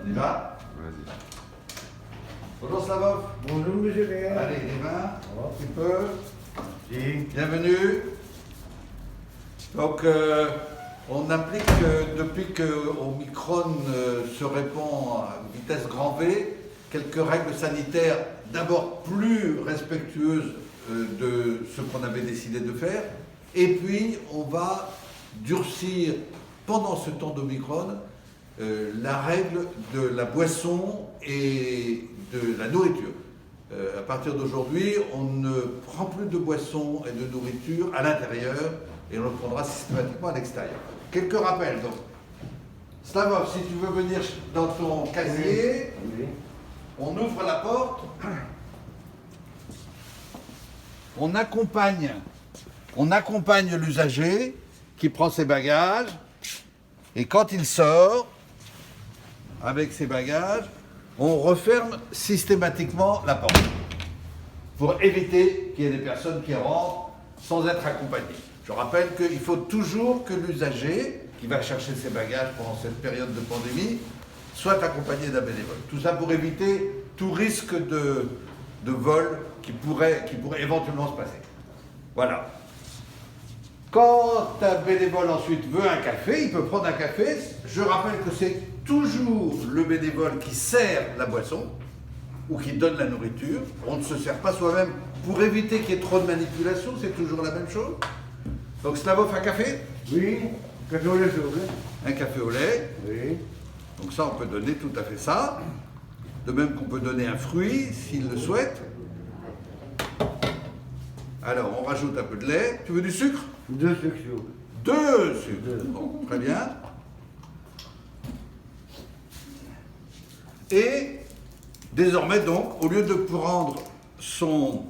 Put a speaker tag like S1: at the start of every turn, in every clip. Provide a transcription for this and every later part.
S1: On y va?
S2: Vas-y.
S1: Bonjour Slavov.
S3: Bonjour monsieur Léa.
S1: Allez, les mains, un petit peu.
S3: Si.
S1: Bienvenue. Donc, on applique depuis que Omicron se répand à vitesse grand V, quelques règles sanitaires d'abord plus respectueuses de ce qu'on avait décidé de faire, et puis on va durcir pendant ce temps d'Omicron la règle de la boisson et de la nourriture. À partir d'aujourd'hui, on ne prend plus de boisson et de nourriture à l'intérieur et on le prendra systématiquement à l'extérieur. Quelques rappels donc. Slavov, si tu veux venir dans ton casier,
S3: Oui.
S1: on ouvre la porte, on accompagne l'usager qui prend ses bagages et quand il sort avec ses bagages, on referme systématiquement la porte pour éviter qu'il y ait des personnes qui rentrent sans être accompagnées. Je rappelle qu'il faut toujours que l'usager qui va chercher ses bagages pendant cette période de pandémie soit accompagné d'un bénévole. Tout ça pour éviter tout risque de vol qui pourrait éventuellement se passer. Voilà. Quand un bénévole ensuite veut un café, il peut prendre un café. Je rappelle que c'est toujours le bénévole qui sert la boisson ou qui donne la nourriture. On ne se sert pas soi-même pour éviter qu'il y ait trop de manipulation, c'est toujours la même chose. Donc Slavov, un café?
S3: Oui. Café au lait, s'il vous plaît.
S1: Un café au lait.
S3: Oui.
S1: Donc ça, on peut donner tout à fait ça. De même qu'on peut donner un fruit, s'il le souhaite. Alors, on rajoute un peu de lait. Tu veux du sucre?
S3: 2 sucres, s'il vous plaît.
S1: 2 sucres.
S3: Deux.
S1: Bon, très bien. Et désormais, donc, au lieu de prendre son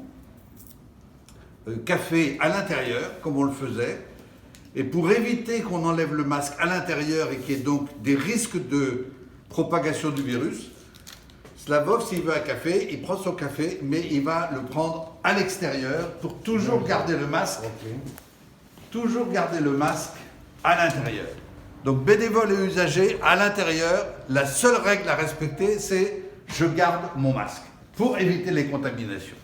S1: café à l'intérieur, comme on le faisait, et pour éviter qu'on enlève le masque à l'intérieur et qu'il y ait donc des risques de propagation du virus, Slavov, s'il veut un café, il prend son café, mais il va le prendre à l'extérieur pour toujours garder le masque,
S3: Ok.
S1: toujours garder le masque à l'intérieur. Donc bénévole et usager, à l'intérieur, la seule règle à respecter, c'est je garde mon masque pour éviter les contaminations.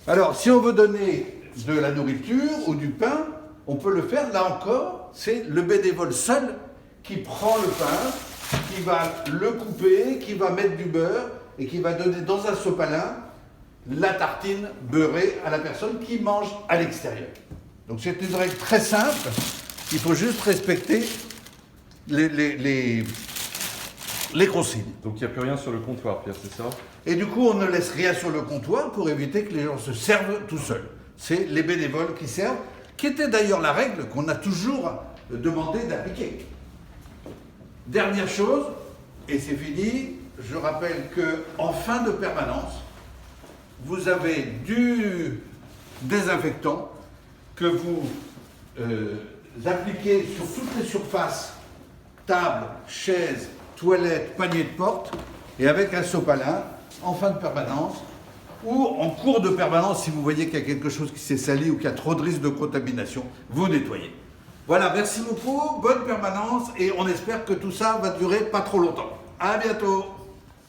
S1: Alors, si on veut donner de la nourriture ou du pain, on peut le faire. Là encore, c'est le bénévole seul qui prend le pain, qui va le couper, qui va mettre du beurre et qui va donner dans un sopalin la tartine beurrée à la personne qui mange à l'extérieur. Donc c'est une règle très simple. Il faut juste respecter les consignes.
S2: Donc il n'y a plus rien sur le comptoir, Pierre, c'est ça?
S1: Et du coup, on ne laisse rien sur le comptoir pour éviter que les gens se servent tout seuls. C'est les bénévoles qui servent, qui était d'ailleurs la règle qu'on a toujours demandé d'appliquer. Dernière chose, et c'est fini, je rappelle qu'en fin de permanence, vous avez du désinfectant que vous appliquez sur toutes les surfaces, table, chaise, toilette, panier de porte, et avec un sopalin, en fin de permanence, ou en cours de permanence, si vous voyez qu'il y a quelque chose qui s'est sali ou qu'il y a trop de risque de contamination, vous nettoyez. Voilà, merci beaucoup, bonne permanence, et on espère que tout ça va durer pas trop longtemps. À bientôt.